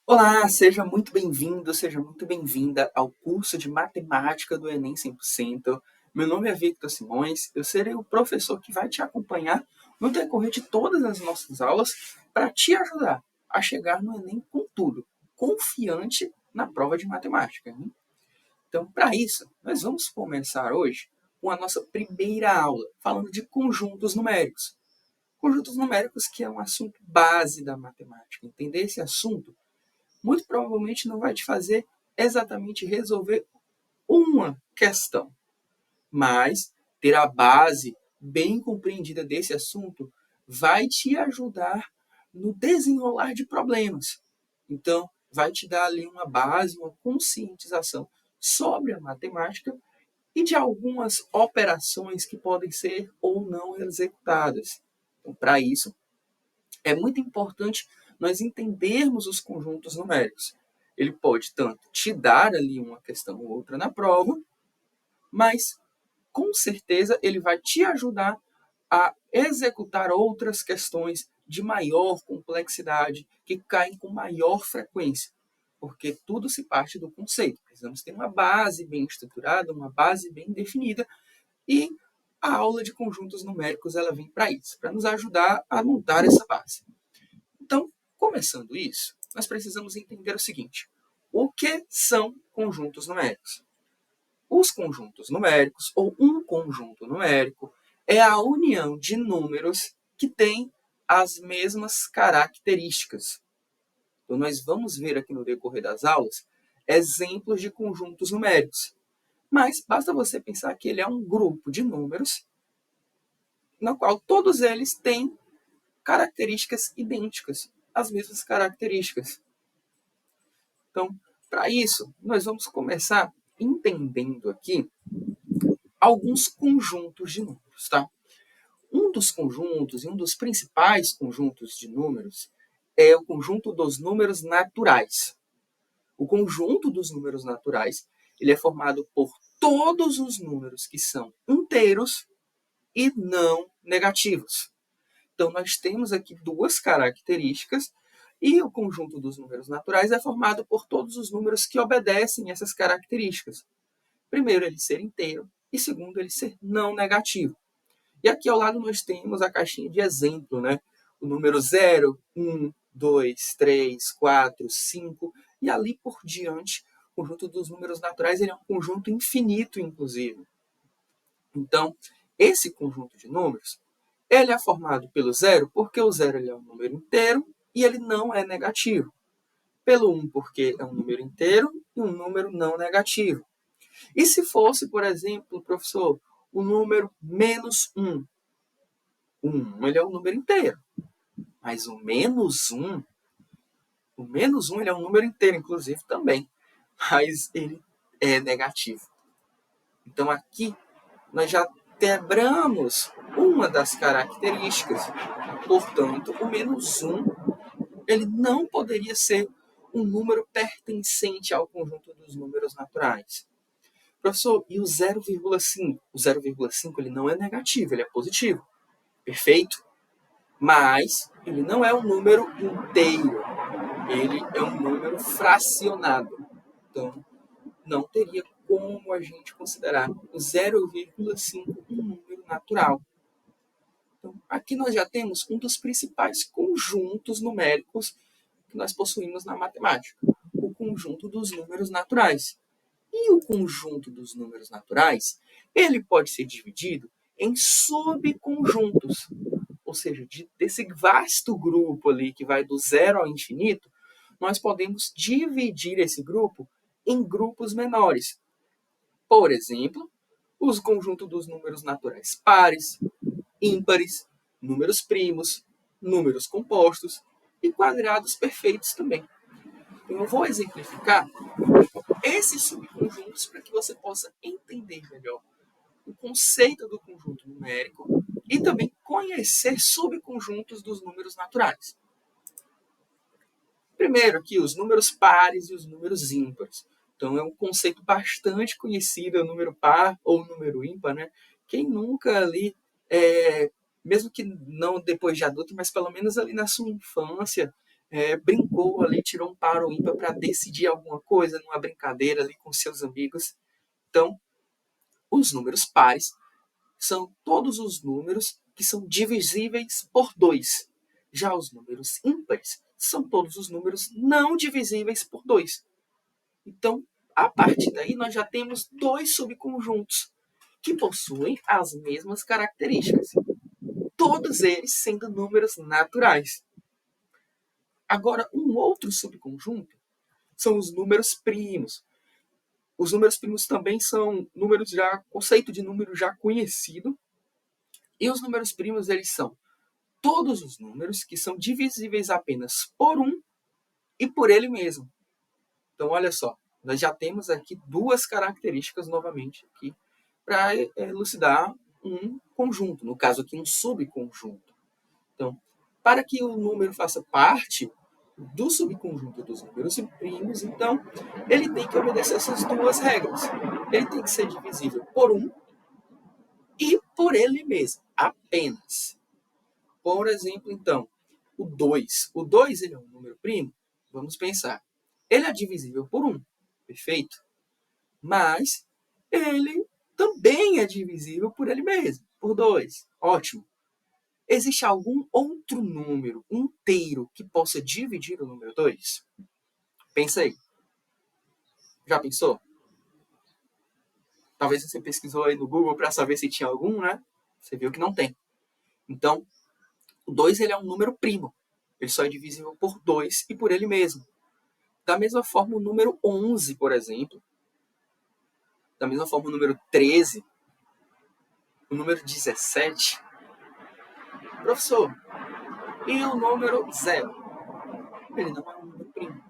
Olá, seja muito bem-vindo, seja muito bem-vinda ao curso de matemática do Enem 100%. Meu nome é Victor Simões, eu serei o professor que vai te acompanhar no decorrer de todas as nossas aulas para te ajudar a chegar no Enem com tudo, confiante na prova de matemática, hein? Então, para isso, nós vamos começar hoje com a nossa primeira aula, falando de conjuntos numéricos. Conjuntos numéricos que é um assunto base da matemática. Entender esse assunto muito provavelmente não vai te fazer exatamente resolver uma questão, mas ter a base bem compreendida desse assunto vai te ajudar no desenrolar de problemas. Então, vai te dar ali uma base, uma conscientização sobre a matemática e de algumas operações que podem ser ou não executadas. Então, para isso, é muito importante nós entendermos os conjuntos numéricos. Ele pode tanto te dar ali uma questão ou outra na prova, mas com certeza ele vai te ajudar a executar outras questões de maior complexidade, que caem com maior frequência, porque tudo se parte do conceito. Precisamos ter uma base bem estruturada, uma base bem definida, e a aula de conjuntos numéricos ela vem para isso, para nos ajudar a montar essa base. Então, começando isso, nós precisamos entender o seguinte: o que são conjuntos numéricos? Os conjuntos numéricos, ou um conjunto numérico, é a união de números que têm as mesmas características. Então, nós vamos ver aqui no decorrer das aulas exemplos de conjuntos numéricos. Mas basta você pensar que ele é um grupo de números no qual todos eles têm características idênticas, as mesmas características. Então, para isso, nós vamos começar entendendo aqui alguns conjuntos de números, tá? Um dos conjuntos e um dos principais conjuntos de números é o conjunto dos números naturais. O conjunto dos números naturais, ele é formado por todos os números que são inteiros e não negativos. Então, nós temos aqui duas características e o conjunto dos números naturais é formado por todos os números que obedecem essas características. Primeiro, ele ser inteiro e segundo, ele ser não negativo. E aqui ao lado nós temos a caixinha de exemplo, né? O número 0, 1, 2, 3, 4, 5 e ali por diante. O conjunto dos números naturais ele é um conjunto infinito, inclusive. Então, esse conjunto de números ele é formado pelo zero porque o zero ele é um número inteiro e ele não é negativo. Pelo 1 porque é um número inteiro e um número não negativo. E se fosse, por exemplo, professor, o número menos 1? O 1 ele é um número inteiro. Mas o menos 1 ele é um número inteiro, inclusive, também. Mas ele é negativo. Então aqui nós já quebramos uma das características. Portanto, o menos 1 ele não poderia ser um número pertencente ao conjunto dos números naturais. Professor, e o 0,5? O 0,5 ele não é negativo, ele é positivo. Perfeito? Mas ele não é um número inteiro. Ele é um número fracionado. Então, não teria como a gente considerar o 0,5 um número natural. Então, aqui nós já temos um dos principais conjuntos numéricos que nós possuímos na matemática, o conjunto dos números naturais. E o conjunto dos números naturais, ele pode ser dividido em subconjuntos, ou seja, desse vasto grupo ali que vai do zero ao infinito, nós podemos dividir esse grupo em grupos menores. Por exemplo, os conjuntos dos números naturais pares, ímpares, números primos, números compostos e quadrados perfeitos também. Então, eu vou exemplificar esses subconjuntos para que você possa entender melhor o conceito do conjunto numérico e também conhecer subconjuntos dos números naturais. Primeiro aqui, os números pares e os números ímpares. Então, é um conceito bastante conhecido, o número par ou o número ímpar, né? Quem nunca ali, mesmo que não depois de adulto, mas pelo menos ali na sua infância, brincou ali, tirou um par ou ímpar para decidir alguma coisa numa brincadeira ali com seus amigos. Então, os números pares são todos os números que são divisíveis por 2. Já os números ímpares são todos os números não divisíveis por 2. Então, a partir daí, nós já temos dois subconjuntos que possuem as mesmas características, todos eles sendo números naturais. Agora, um outro subconjunto são os números primos. Os números primos também são números já, conceito de número já conhecido. E os números primos, eles são todos os números que são divisíveis apenas por um e por ele mesmo. Então, olha só, nós já temos aqui duas características novamente aqui para elucidar um conjunto, no caso aqui um subconjunto. Então, para que o número faça parte do subconjunto dos números primos, então ele tem que obedecer essas duas regras. Ele tem que ser divisível por um e por ele mesmo, apenas. Por exemplo, então, o 2. O 2 ele é um número primo? Vamos pensar. Ele é divisível por um, perfeito? Mas ele também é divisível por ele mesmo, por 2. Ótimo. Existe algum outro número inteiro que possa dividir o número 2? Pensa aí. Já pensou? Talvez você pesquisou aí no Google para saber se tinha algum, né? Você viu que não tem. Então, o 2 ele é um número primo. Ele só é divisível por 2 e por ele mesmo. Da mesma forma, o número 11, por exemplo. Da mesma forma, o número 13. O número 17. Professor, e o número 0? Ele não é um número primo.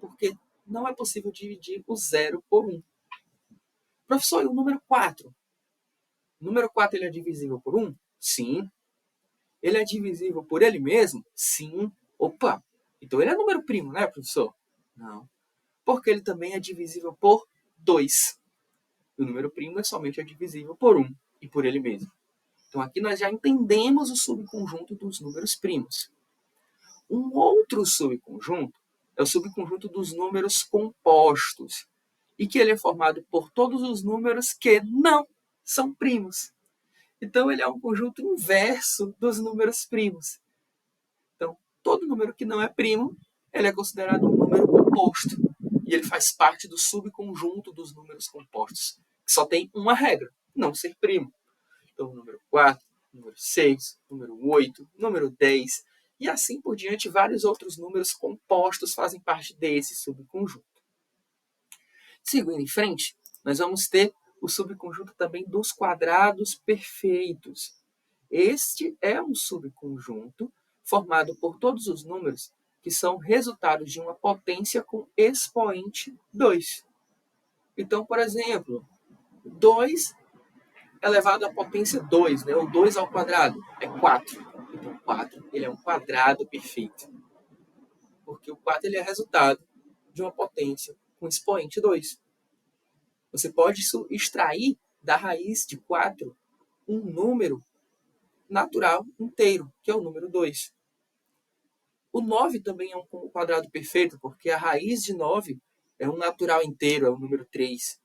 Porque não é possível dividir o 0 por 1. Professor, e o número 4? O número 4 ele é divisível por 1? Sim. Ele é divisível por ele mesmo? Sim. Opa! Então ele é número primo, né, professor? Não. Porque ele também é divisível por 2. O número primo somente é divisível por 1 e por ele mesmo. Então aqui nós já entendemos o subconjunto dos números primos. Um outro subconjunto é o subconjunto dos números compostos, e que ele é formado por todos os números que não são primos. Então ele é um conjunto inverso dos números primos. Então, todo número que não é primo, ele é considerado um número composto. E ele faz parte do subconjunto dos números compostos, que só tem uma regra, não ser primo. Então, número 4, número 6, número 8, número 10, e assim por diante, vários outros números compostos fazem parte desse subconjunto. Seguindo em frente, nós vamos ter o subconjunto também dos quadrados perfeitos. Este é um subconjunto formado por todos os números que são resultados de uma potência com expoente 2. Então, por exemplo, 2 elevado à potência 2, né? O 2 ao quadrado é 4. Então, 4 ele é um quadrado perfeito. Porque o 4 ele é resultado de uma potência com expoente 2. Você pode extrair da raiz de 4 um número natural inteiro, que é o número 2. O 9 também é um quadrado perfeito, porque a raiz de 9 é um natural inteiro, é o número 3.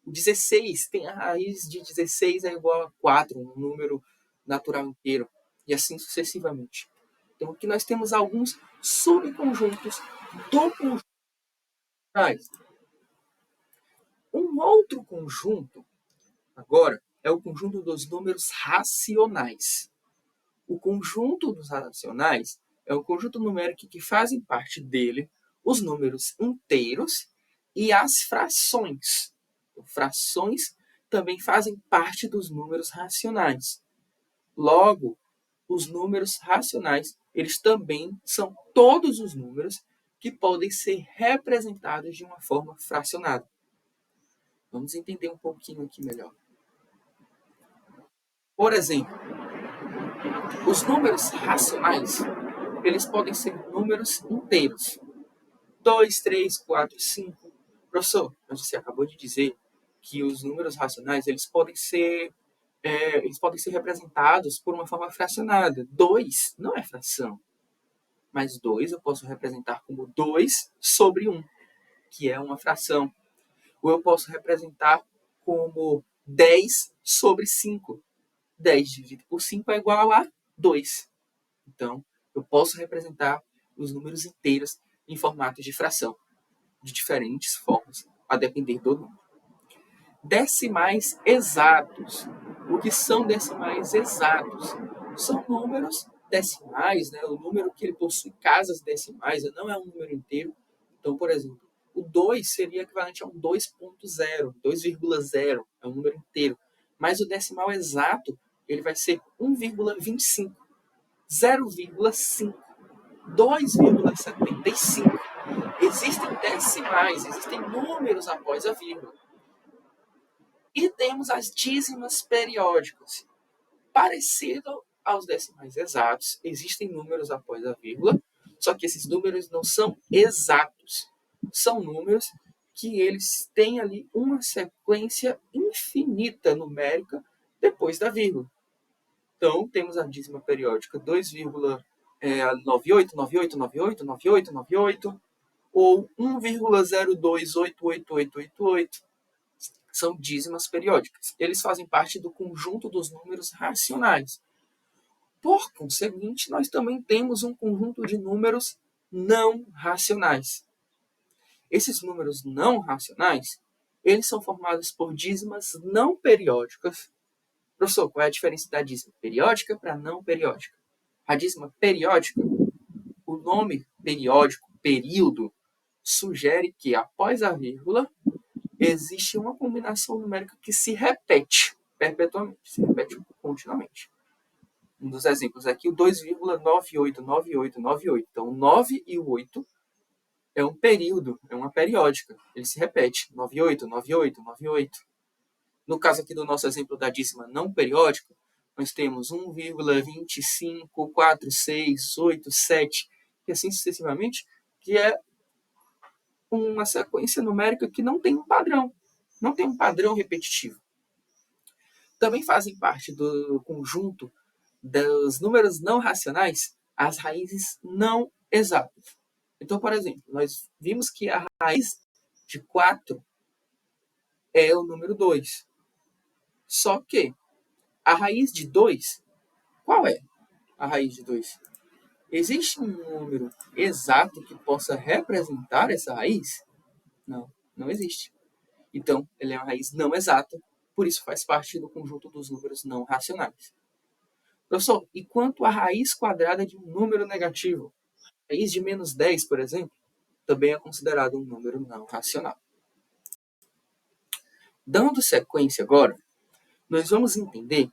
O 16 tem a raiz de 16 é igual a 4, um número natural inteiro, e assim sucessivamente. Então aqui nós temos alguns subconjuntos do conjunto. Um outro conjunto, agora, é o conjunto dos números racionais. O conjunto dos racionais é o conjunto numérico que fazem parte dele os números inteiros e as frações. Frações também fazem parte dos números racionais. Logo, os números racionais, eles também são todos os números que podem ser representados de uma forma fracionada. Vamos entender um pouquinho aqui melhor. Por exemplo, os números racionais, eles podem ser números inteiros. 2, 3, 4, 5. Professor, você acabou de dizer que os números racionais eles podem ser representados por uma forma fracionada. 2 não é fração. mais 2 eu posso representar como 2 sobre 1, que é uma fração. Ou eu posso representar como 10 sobre 5. 10 dividido por 5 é igual a 2. Então, eu posso representar os números inteiros em formato de fração, de diferentes formas, a depender do número. Decimais exatos. O que são decimais exatos? São números decimais, né? O número que ele possui casas decimais, não é um número inteiro. Então, por exemplo, o 2 seria equivalente a um 2.0, 2,0, é um número inteiro. Mas o decimal exato, ele vai ser 1,25, 0,5, 2,75. Existem decimais, existem números após a vírgula. E temos as dízimas periódicas. Parecido aos decimais exatos, existem números após a vírgula, só que esses números não são exatos. São números que eles têm ali uma sequência infinita numérica depois da vírgula. Então, temos a dízima periódica 2,9898989898, ou 1,02888888. São dízimas periódicas. Eles fazem parte do conjunto dos números racionais. Por conseguinte, nós também temos um conjunto de números não racionais. Esses números não racionais, eles são formados por dízimas não periódicas. Professor, qual é a diferença da dízima periódica para não periódica? A dízima periódica, o nome periódico, período, sugere que após a vírgula existe uma combinação numérica que se repete perpetuamente, se repete continuamente. Um dos exemplos aqui, o 2,989898. Então, o 9 e o 8 é um período, é uma periódica. Ele se repete, 98, 98, 98. No caso aqui do nosso exemplo da dízima não periódica, nós temos 1,2546887 e assim sucessivamente, que é uma sequência numérica que não tem um padrão, não tem um padrão repetitivo. Também fazem parte do conjunto dos números não racionais as raízes não exatas. Então, por exemplo, nós vimos que a raiz de 4 é o número 2. Só que a raiz de 2, qual é a raiz de 2? Existe um número exato que possa representar essa raiz? Não, não existe. Então, ela é uma raiz não exata, por isso faz parte do conjunto dos números não racionais. Professor, e quanto à raiz quadrada de um número negativo? A raiz de menos 10, por exemplo, também é considerado um número não racional. Dando sequência agora, nós vamos entender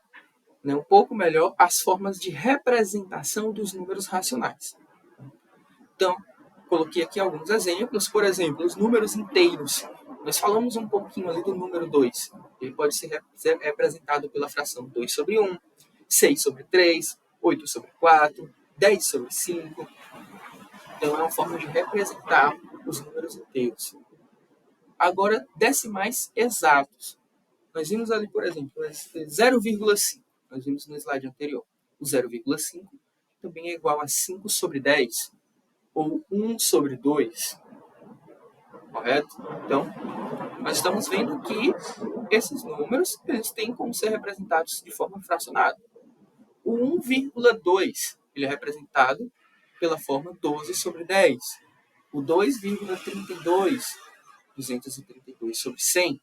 um pouco melhor as formas de representação dos números racionais. Então, coloquei aqui alguns exemplos. Por exemplo, os números inteiros. Nós falamos um pouquinho ali do número 2. Ele pode ser representado pela fração 2 sobre 1, 6 sobre 3, 8 sobre 4, 10 sobre 5. Então, é uma forma de representar os números inteiros. Agora, decimais exatos. Nós vimos ali, por exemplo, 0,5. Nós vimos no slide anterior. O 0,5 também é igual a 5 sobre 10, ou 1 sobre 2. Correto? Então, nós estamos vendo que esses números eles têm como ser representados de forma fracionada. O 1,2 ele é representado pela forma 12 sobre 10. O 2,32, 232 sobre 100.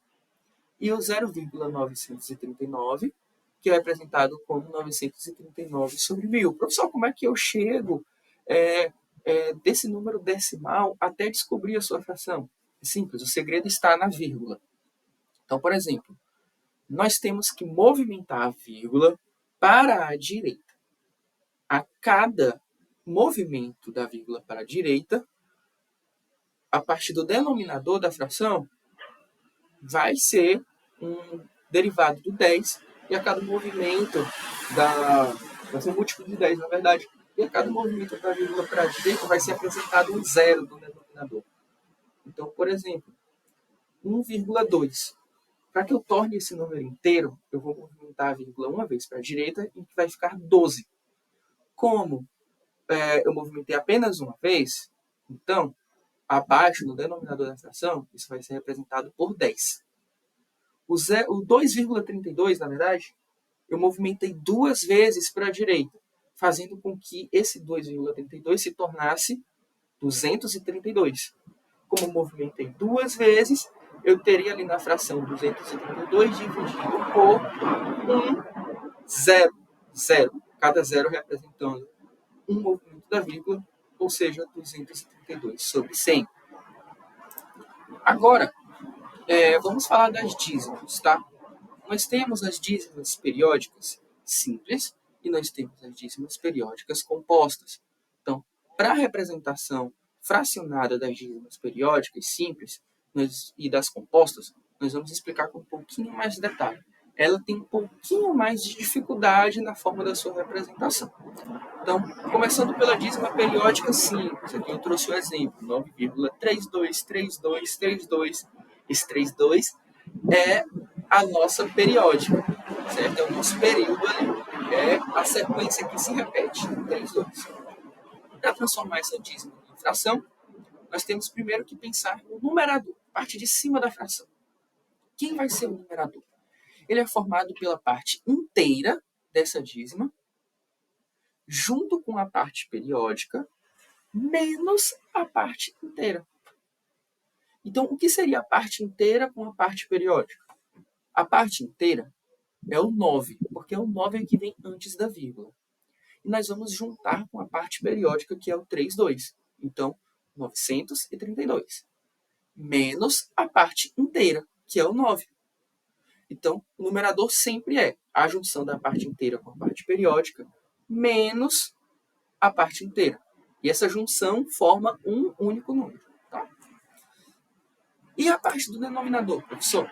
E o 0,939, que é representado como 939 sobre 1000. Professor, como é que eu chego desse número decimal até descobrir a sua fração? É simples, o segredo está na vírgula. Então, por exemplo, nós temos que movimentar a vírgula para a direita. A cada movimento da vírgula para a direita, a partir do denominador da fração, vai ser um derivado do 10, e a cada movimento vai ser um múltiplo de 10, na verdade, e a cada movimento da vírgula para a direita vai ser apresentado um zero no denominador. Então, por exemplo, 1,2. Para que eu torne esse número inteiro, eu vou movimentar a vírgula uma vez para a direita e vai ficar 12. Como eu movimentei apenas uma vez, então, abaixo, no denominador da fração, isso vai ser representado por 10. O 2,32, na verdade, eu movimentei duas vezes para a direita, fazendo com que esse 2,32 se tornasse 232. Como eu movimentei duas vezes, eu teria ali na fração 232 dividido por 0. Cada zero representando um movimento da vírgula, ou seja, 232 sobre 100. Agora, vamos falar das dízimas, tá? Nós temos as dízimas periódicas simples e nós temos as dízimas periódicas compostas. Então, para a representação fracionada das dízimas periódicas simples e das compostas, nós vamos explicar com um pouquinho mais de detalhe. Ela tem um pouquinho mais de dificuldade na forma da sua representação. Então, começando pela dízima periódica simples, aqui eu trouxe o exemplo, 9,323232. Esse 32 é a nossa periódica, certo? É o nosso período ali. É a sequência que se repete, 32. Para transformar essa dízima em fração, nós temos primeiro que pensar no numerador, a parte de cima da fração. Quem vai ser o numerador? Ele é formado pela parte inteira dessa dízima, junto com a parte periódica, menos a parte inteira. Então, o que seria a parte inteira com a parte periódica? A parte inteira é o 9, porque é o 9 que vem antes da vírgula. E nós vamos juntar com a parte periódica, que é o 32. Então, 932. Menos a parte inteira, que é o 9. Então, o numerador sempre é a junção da parte inteira com a parte periódica, menos a parte inteira. E essa junção forma um único número. Tá? E a parte do denominador, professor?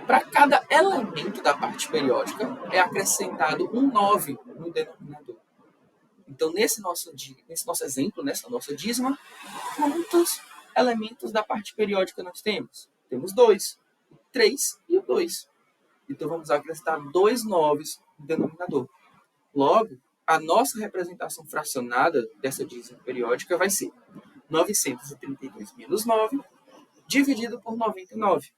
Para cada elemento da parte periódica é acrescentado um 9 no denominador. Então, nesse nosso exemplo, nessa nossa dízima, quantos elementos da parte periódica nós temos? Temos 2, 3 e o 2. Então, vamos acrescentar 2 noves no denominador. Logo, a nossa representação fracionada dessa dízima periódica vai ser 932 menos 9 dividido por 99.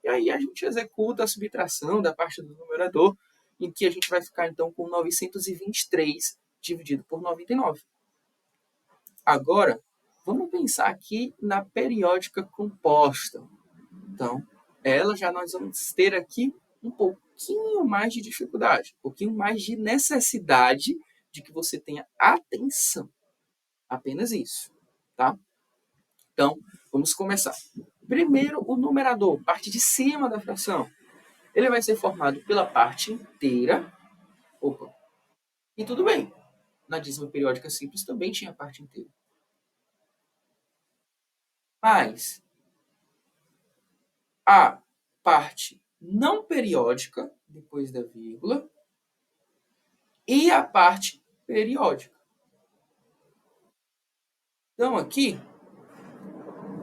E aí a gente executa a subtração da parte do numerador, em que a gente vai ficar então com 923 dividido por 99. Agora, vamos pensar aqui na periódica composta. Então, ela já nós vamos ter aqui um pouquinho mais de dificuldade, um pouquinho mais de necessidade de que você tenha atenção. Apenas isso, tá? Então, vamos começar. Primeiro, o numerador, parte de cima da fração. Ele vai ser formado pela parte inteira. Opa, e tudo bem. Na dízima periódica simples também tinha a parte inteira. Mas a parte não periódica, depois da vírgula, e a parte periódica. Então, aqui,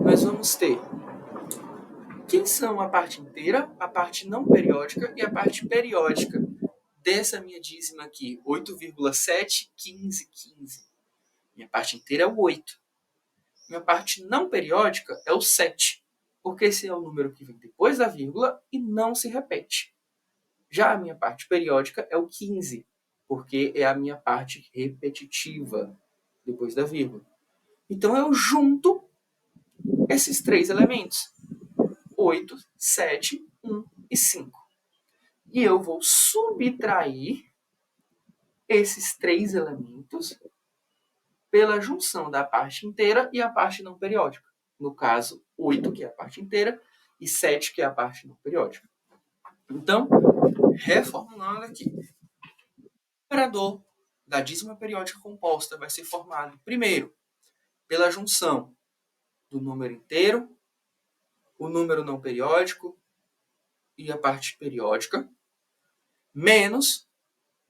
nós vamos ter quem são a parte inteira, a parte não periódica e a parte periódica dessa minha dízima aqui, 8,71515. Minha parte inteira é o 8. Minha parte não periódica é o 7, porque esse é o número que vem depois da vírgula e não se repete. Já a minha parte periódica é o 15, porque é a minha parte repetitiva depois da vírgula. Então eu junto esses três elementos, 8, 7, 1 e 5. E eu vou subtrair esses três elementos pela junção da parte inteira e a parte não periódica. No caso, 8, que é a parte inteira, e 7, que é a parte não periódica. Então, reformulando aqui. O numerador da dízima periódica composta vai ser formado, primeiro, pela junção do número inteiro, o número não periódico e a parte periódica, menos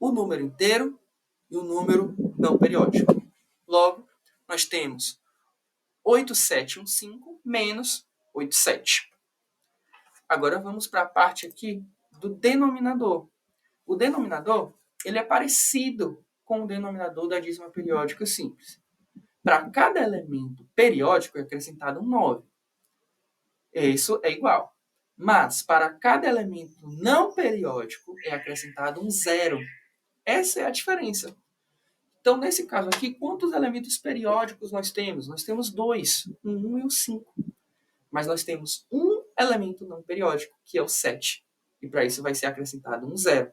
o número inteiro e o número não periódico. Logo, nós temos 8715 menos 87. Agora vamos para a parte aqui do denominador. O denominador ele é parecido com o denominador da dízima periódica simples. Para cada elemento periódico é acrescentado um 9. Isso é igual. Mas para cada elemento não periódico é acrescentado um 0. Essa é a diferença. Então, nesse caso aqui, quantos elementos periódicos nós temos? Nós temos 2, o 1 e o 5. Mas nós temos um elemento não periódico, que é o 7. E para isso vai ser acrescentado um 0.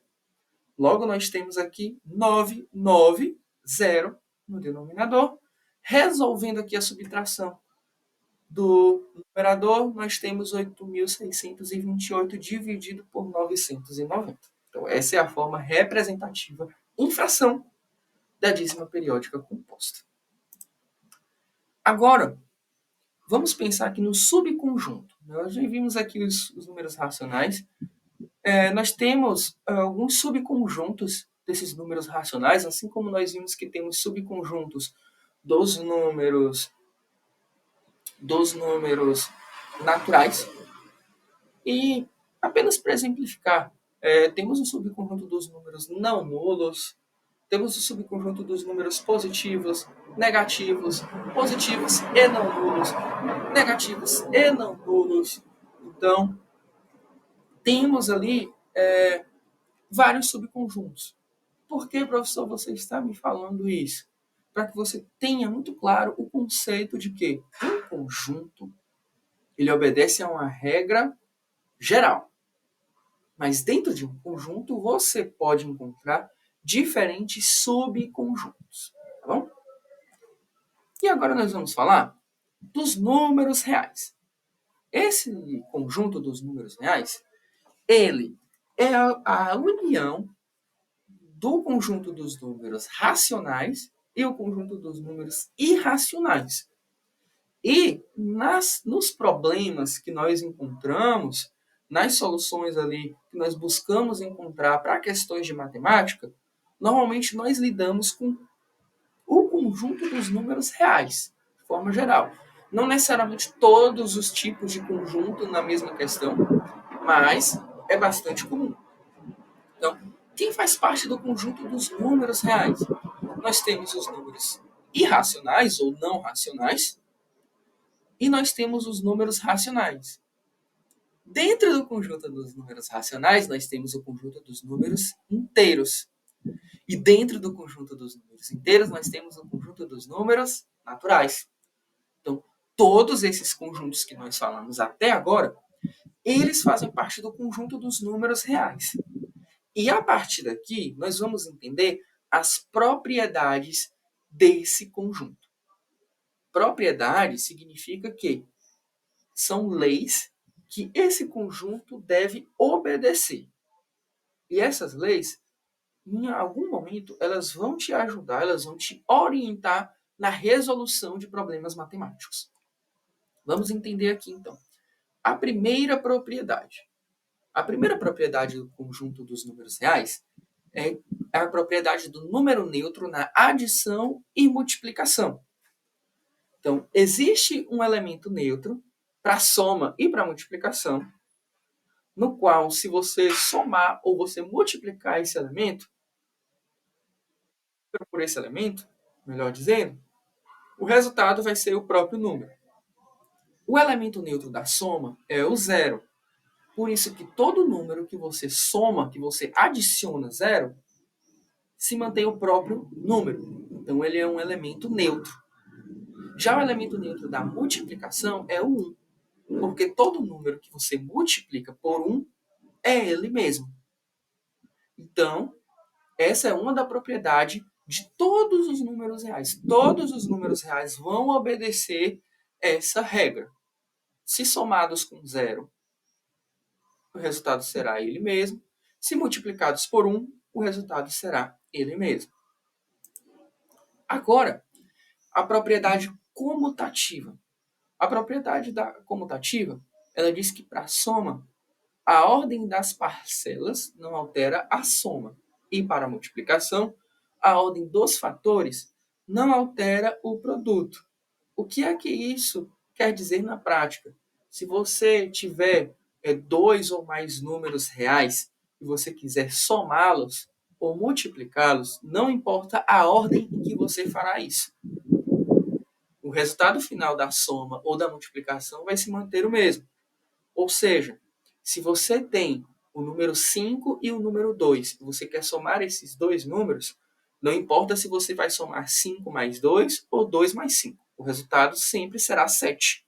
Logo, nós temos aqui 9, 9, 0 no denominador. Resolvendo aqui a subtração do numerador, nós temos 8.628 dividido por 990. Então, essa é a forma representativa em fração da dízima periódica composta. Agora, vamos pensar aqui no subconjunto. Nós já vimos aqui os números racionais. Nós temos alguns subconjuntos desses números racionais, assim como nós vimos que temos subconjuntos dos números naturais. E apenas para exemplificar, temos o subconjunto dos números não nulos, temos o subconjunto dos números positivos, negativos, positivos e não nulos, negativos e não nulos. Então, temos ali vários subconjuntos. Por que, professor, você está me falando isso? Para que você tenha muito claro o conceito de que um conjunto ele obedece a uma regra geral. Mas dentro de um conjunto você pode encontrar diferentes subconjuntos. Tá bom? E agora nós vamos falar dos números reais. Esse conjunto dos números reais, ele é a união do conjunto dos números racionais e o conjunto dos números irracionais. E nos problemas que nós encontramos, nas soluções ali que nós buscamos encontrar para questões de matemática, normalmente nós lidamos com o conjunto dos números reais, de forma geral. Não necessariamente todos os tipos de conjunto na mesma questão, mas é bastante comum. Então, quem faz parte do conjunto dos números reais? Nós temos os números irracionais ou não racionais e nós temos os números racionais. Dentro do conjunto dos números racionais, nós temos o conjunto dos números inteiros. E dentro do conjunto dos números inteiros, nós temos o conjunto dos números naturais. Então, todos esses conjuntos que nós falamos até agora, eles fazem parte do conjunto dos números reais. E a partir daqui, nós vamos entender as propriedades desse conjunto. Propriedade significa que são leis que esse conjunto deve obedecer. E essas leis, em algum momento, elas vão te ajudar, elas vão te orientar na resolução de problemas matemáticos. Vamos entender aqui, então. A primeira propriedade. A primeira propriedade do conjunto dos números reais é a propriedade do número neutro na adição e multiplicação. Então, existe um elemento neutro para soma e para multiplicação, no qual, se você somar ou você multiplicar esse elemento por esse elemento, melhor dizendo, o resultado vai ser o próprio número. O elemento neutro da soma é o zero. Por isso que todo número que você soma, que você adiciona zero, se mantém o próprio número. Então, ele é um elemento neutro. Já o elemento neutro da multiplicação é o 1, porque todo número que você multiplica por 1 é ele mesmo. Então, essa é uma da propriedade de todos os números reais. Todos os números reais vão obedecer essa regra. Se somados com 0, o resultado será ele mesmo. Se multiplicados por 1, o resultado será ele mesmo. Agora, a propriedade comutativa. A propriedade da comutativa, ela diz que para a soma, a ordem das parcelas não altera a soma. E para a multiplicação, a ordem dos fatores não altera o produto. O que é que isso quer dizer na prática? Se você tiver 2 ou mais números reais e você quiser somá-los, ou multiplicá-los, não importa a ordem em que você fará isso. O resultado final da soma ou da multiplicação vai se manter o mesmo. Ou seja, se você tem o número 5 e o número 2, e você quer somar esses dois números, não importa se você vai somar 5 mais 2 ou 2 mais 5. O resultado sempre será 7.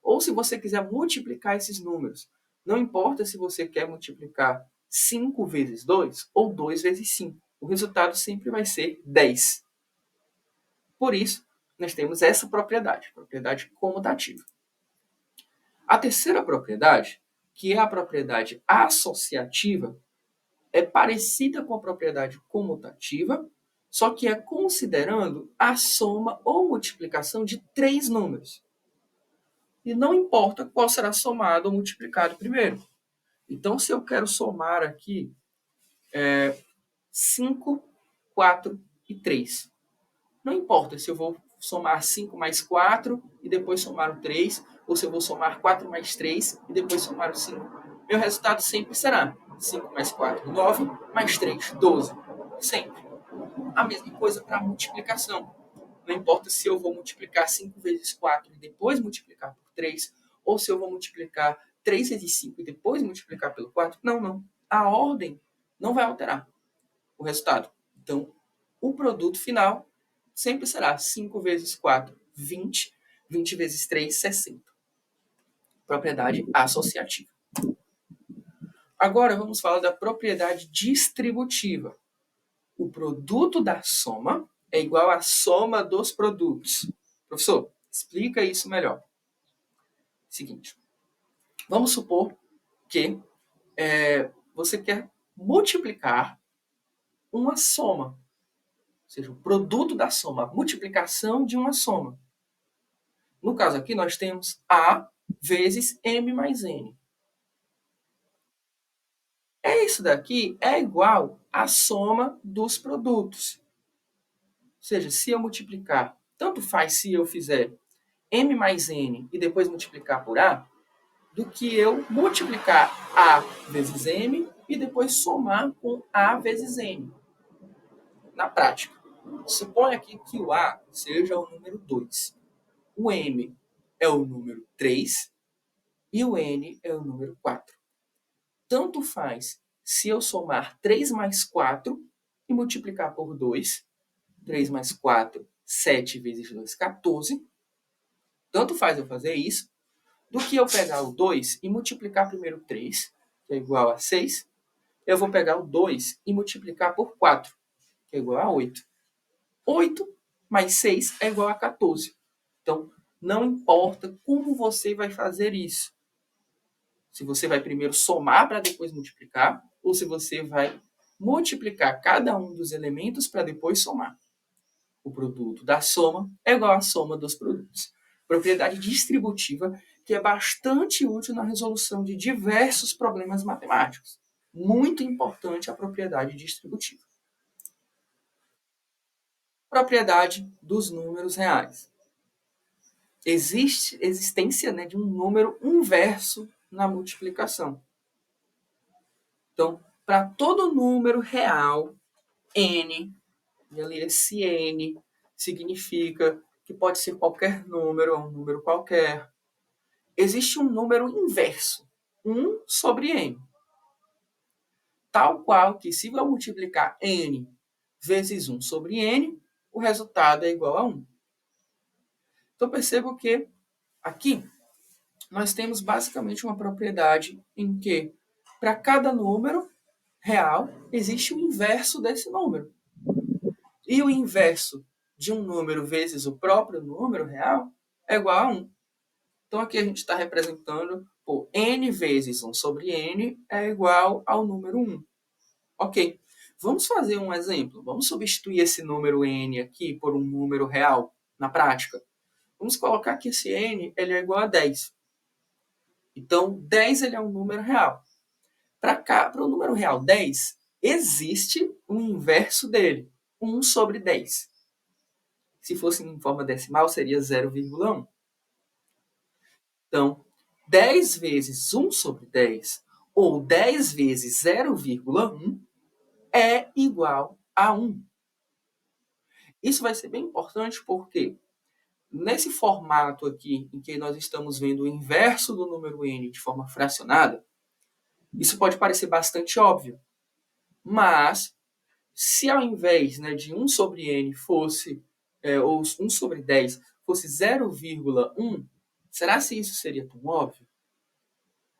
Ou se você quiser multiplicar esses números, não importa se você quer multiplicar 5 vezes 2 ou 2 vezes 5. O resultado sempre vai ser 10. Por isso, nós temos essa propriedade comutativa. A terceira propriedade, que é a propriedade associativa, é parecida com a propriedade comutativa, só que é considerando a soma ou multiplicação de três números. E não importa qual será somado ou multiplicado primeiro. Então, se eu quero somar aqui 5, 4 e 3. Não importa se eu vou somar 5 mais 4 e depois somar o 3, ou se eu vou somar 4 mais 3 e depois somar o 5. Meu resultado sempre será 5 mais 4, 9, mais 3, 12. Sempre. A mesma coisa para a multiplicação. Não importa se eu vou multiplicar 5 vezes 4 e depois multiplicar por 3, ou se eu vou multiplicar 3 vezes 5 e depois multiplicar pelo 4. Não. A ordem não vai alterar o resultado. Então, o produto final sempre será 5 vezes 4, 20. 20 vezes 3, 60. Propriedade associativa. Agora vamos falar da propriedade distributiva. O produto da soma é igual à soma dos produtos. Professor, explica isso melhor. Seguinte, vamos supor que você quer multiplicar uma soma. Ou seja, o produto da soma, a multiplicação de uma soma. No caso aqui, nós temos A vezes M mais N. Isso daqui é igual à soma dos produtos. Ou seja, se eu multiplicar, tanto faz se eu fizer M mais N e depois multiplicar por A, do que eu multiplicar A vezes M e depois somar com A vezes N. Na prática, suponha aqui que o A seja o número 2. O M é o número 3 e o N é o número 4. Tanto faz se eu somar 3 mais 4 e multiplicar por 2. 3 mais 4, 7 vezes 2, 14. Tanto faz eu fazer isso, do que eu pegar o 2 e multiplicar primeiro 3, que é igual a 6. Eu vou pegar o 2 e multiplicar por 4, que é igual a 8. 8 mais 6 é igual a 14. Então, não importa como você vai fazer isso. Se você vai primeiro somar para depois multiplicar, ou se você vai multiplicar cada um dos elementos para depois somar. O produto da soma é igual à soma dos produtos. Propriedade distributiva que é bastante útil na resolução de diversos problemas matemáticos. Muito importante a propriedade distributiva. Propriedade dos números reais. Existe existência, de um número inverso na multiplicação. Então, para todo número real, n, e ali esse n significa que pode ser qualquer número, ou um número qualquer. Existe um número inverso, 1 sobre n. Tal qual que se eu multiplicar n vezes 1 sobre n, o resultado é igual a 1. Então, percebo que aqui nós temos basicamente uma propriedade em que, para cada número real, existe o inverso desse número. E o inverso de um número vezes o próprio número real é igual a 1. Então, aqui a gente está representando por n vezes 1 sobre n é igual ao número 1. Ok. Vamos fazer um exemplo. Vamos substituir esse número n aqui por um número real na prática. Vamos colocar que esse n ele é igual a 10. Então, 10 ele é um número real. Para o número real 10, existe um inverso dele, 1 sobre 10. Se fosse em forma decimal, seria 0,1. Então, 10 vezes 1 sobre 10, ou 10 vezes 0,1, é igual a 1. Isso vai ser bem importante porque nesse formato aqui, em que nós estamos vendo o inverso do número n de forma fracionada, isso pode parecer bastante óbvio. Mas, se ao invés, né, de 1 sobre n fosse, ou 1 sobre 10 fosse 0,1, será se isso seria tão óbvio?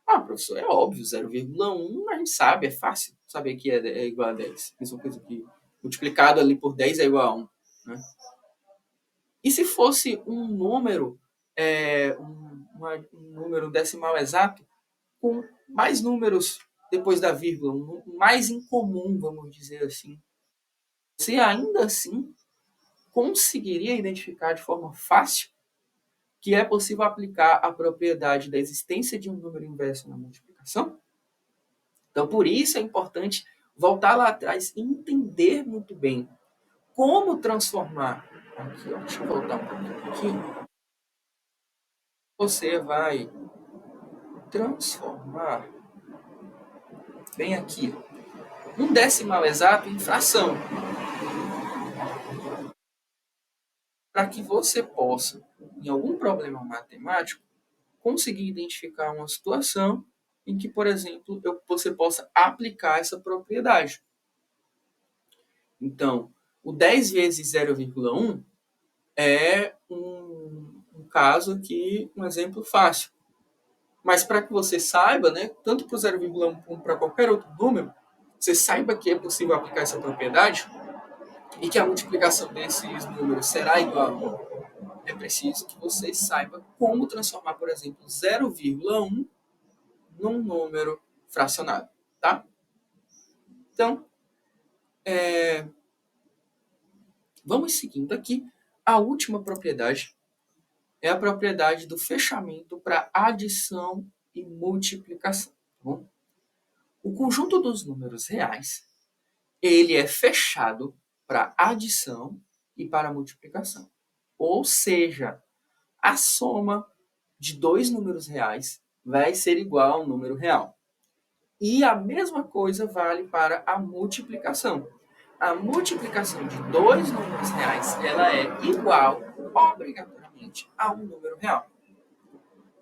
Ah, professor, é óbvio, 0,1 a gente sabe, é fácil saber que é igual a 10. Mesma coisa que multiplicado ali por 10 é igual a 1. Né? E se fosse um número, um número decimal exato, com mais números depois da vírgula, mais incomum, vamos dizer assim. Você ainda assim conseguiria identificar de forma fácil que é possível aplicar a propriedade da existência de um número inverso na multiplicação? Então, por isso é importante voltar lá atrás e entender muito bem como transformar. Aqui, ó, deixa eu voltar um pouquinho aqui. Você vai transformar bem aqui um decimal exato em fração, para que você possa, em algum problema matemático, conseguir identificar uma situação em que, por exemplo, você possa aplicar essa propriedade. Então, o 10 vezes 0,1 é um caso aqui, um exemplo fácil. Mas para que você saiba, né, tanto para o 0,1 como para qualquer outro número, você saiba que é possível aplicar essa propriedade e que a multiplicação desses números será igual a 1, é preciso que você saiba como transformar, por exemplo, 0,1 num número fracionado, tá? Então, vamos seguindo aqui. A última propriedade é a propriedade do fechamento para adição e multiplicação. Tá bom? O conjunto dos números reais, ele é fechado para adição e para multiplicação. Ou seja, a soma de dois números reais vai ser igual ao número real. E a mesma coisa vale para a multiplicação. A multiplicação de dois números reais, ela é igual, obrigatoriamente, a um número real.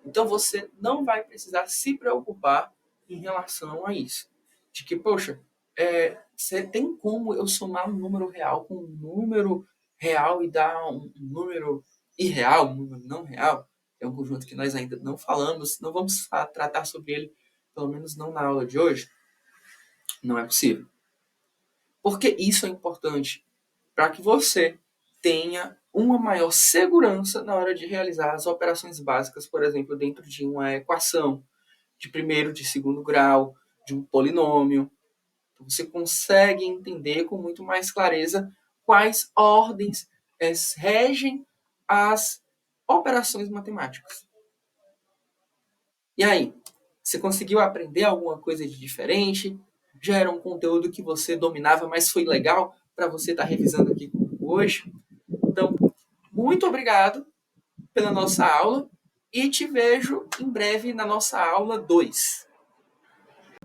Então, você não vai precisar se preocupar em relação a isso. De que, poxa, você tem como eu somar um número real com um número real e dar um número irreal, um número não real? É um conjunto que nós ainda não falamos, não vamos tratar sobre ele, pelo menos não na aula de hoje. Não é possível. Porque isso é importante para que você tenha uma maior segurança na hora de realizar as operações básicas, por exemplo, dentro de uma equação de primeiro, de segundo grau, de um polinômio. Então, você consegue entender com muito mais clareza quais ordens regem as operações matemáticas. E aí, você conseguiu aprender alguma coisa de diferente? Já era um conteúdo que você dominava, mas foi legal para você estar revisando aqui hoje? Então, muito obrigado pela nossa aula e te vejo em breve na nossa aula 2.